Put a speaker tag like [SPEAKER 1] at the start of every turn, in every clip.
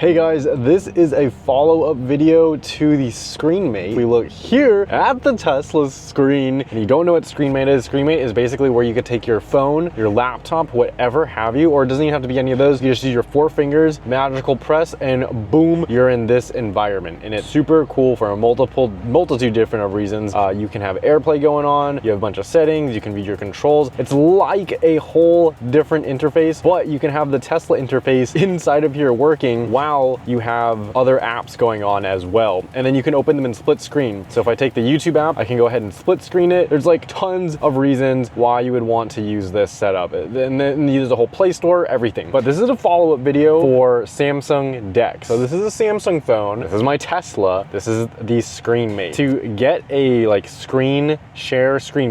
[SPEAKER 1] Hey guys, this is a follow-up video to the SCREENMATE. We look here at the Tesla screen, and you don't know what SCREENMATE is. SCREENMATE is basically where you could take your phone, your laptop, whatever have you, or it doesn't even have to be any of those. You just use your 4 fingers, magical press, and boom, you're in this environment. And it's super cool for a multitude different of reasons. You can have AirPlay going on, you have a bunch of settings, you can read your controls. It's like a whole different interface, but you can have the Tesla interface inside of here working while you have other apps going on as well. And then you can open them in split screen. So if I take the YouTube app, I can go ahead and split screen it. There's like tons of reasons why you would want to use this setup. And then use the whole Play Store, everything. But this is a follow-up video for Samsung DEX. So this is a Samsung phone. This is my Tesla. This is the SCREENMATE. To get a screen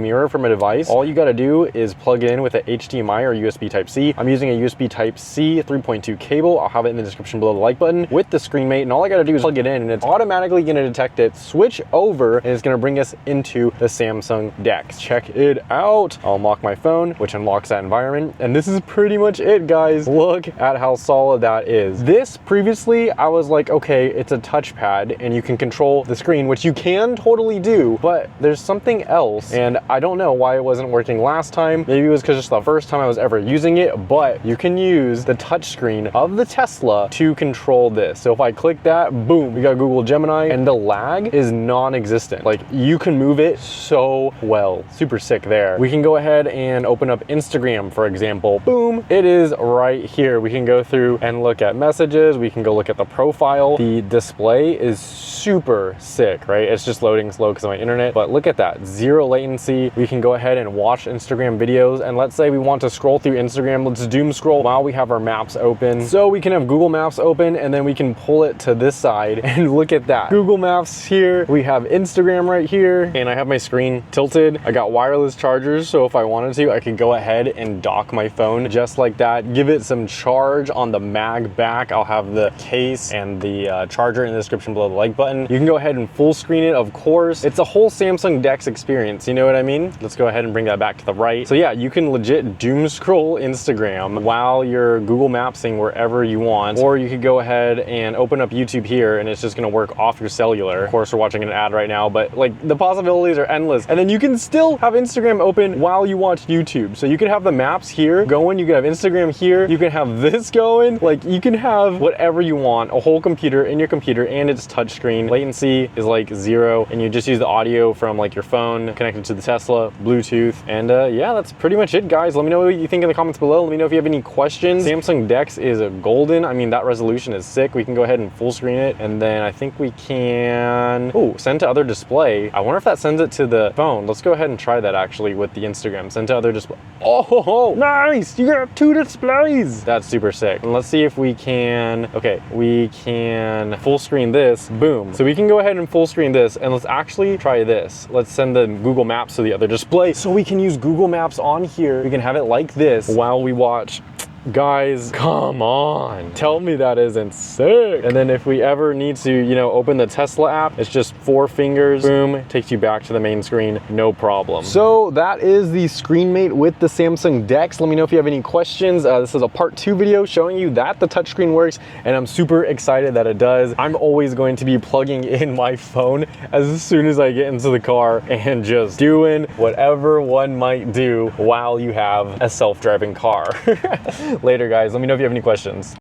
[SPEAKER 1] mirror from a device, all you gotta do is plug it in with an HDMI or USB Type-C. I'm using a USB Type-C 3.2 cable. I'll have it in the description below the like button with the SCREENMATE, and all I gotta do is plug it in and it's automatically gonna detect it, switch over, and it's gonna bring us into the Samsung DEX. Check it out. I'll unlock my phone, which unlocks that environment, and this is pretty much it, guys. Look at how solid that is. This previously, I was like, okay, it's a touchpad and you can control the screen, which you can totally do, but there's something else, and I don't know why it wasn't working last time. Maybe it was because it's the first time I was ever using it, but you can use the touchscreen of the Tesla to control this. So if I click that, boom, we got Google Gemini, and the lag is non-existent. Like, you can move it so well. Super sick there. We can go ahead and open up Instagram, for example. Boom, it is right here. We can go through and look at messages. We can go look at the profile. The display is super sick, right? It's just loading slow because of my internet, but look at that, 0 latency. We can go ahead and watch Instagram videos, and let's say we want to scroll through Instagram. Let's doom scroll while we have our maps open. So we can have Google Maps open, and then we can pull it to this side, and look at that. Google Maps here, we have Instagram right here, and I have my screen tilted. I got wireless chargers, so if I wanted to, I could go ahead and dock my phone just like that, give it some charge on the MAGBAK. I'll have the case and the charger in the description below the like button. You can go ahead and full screen it, of course. It's a whole Samsung DEX experience, you know what I mean? Let's go ahead and bring that back to the right. So yeah, you can legit doom scroll Instagram while you're Google Mapsing wherever you want, or you could go ahead and open up YouTube here, and it's just gonna work off your cellular. Of course, we're watching an ad right now, but like, the possibilities are endless. And then you can still have Instagram open while you watch YouTube. So you can have the maps here going, you can have Instagram here, you can have this going, like, you can have whatever you want, a whole computer in your computer, and it's touchscreen. Latency is like 0, and you just use the audio from like your phone connected to the Tesla, Bluetooth, and yeah, that's pretty much it, guys. Let me know what you think in the comments below. Let me know if you have any questions. Samsung DEX is a golden. I mean, that resolution is sick. We can go ahead and full screen it, and then I think we can send to other display. I wonder if that sends it to the phone. Let's go ahead and try that actually with the Instagram. Send to other display. Oh, nice, you got 2 displays. That's super sick. And let's see if we can, okay, we can full screen this. Boom. So we can go ahead and full screen this, and let's actually try this. Let's send the Google Maps to the other display, so we can use Google Maps on here. We can have it like this while we watch. Guys, come on, tell me that isn't sick. And then if we ever need to, you know, open the Tesla app, it's just 4 fingers, boom, takes you back to the main screen, no problem. So that is the SCREENMATE with the Samsung DEX. Let me know if you have any questions. This is a part 2 video showing you that the touchscreen works, and I'm super excited that it does. I'm always going to be plugging in my phone as soon as I get into the car and just doing whatever one might do while you have a self-driving car. Later, guys. Let me know if you have any questions.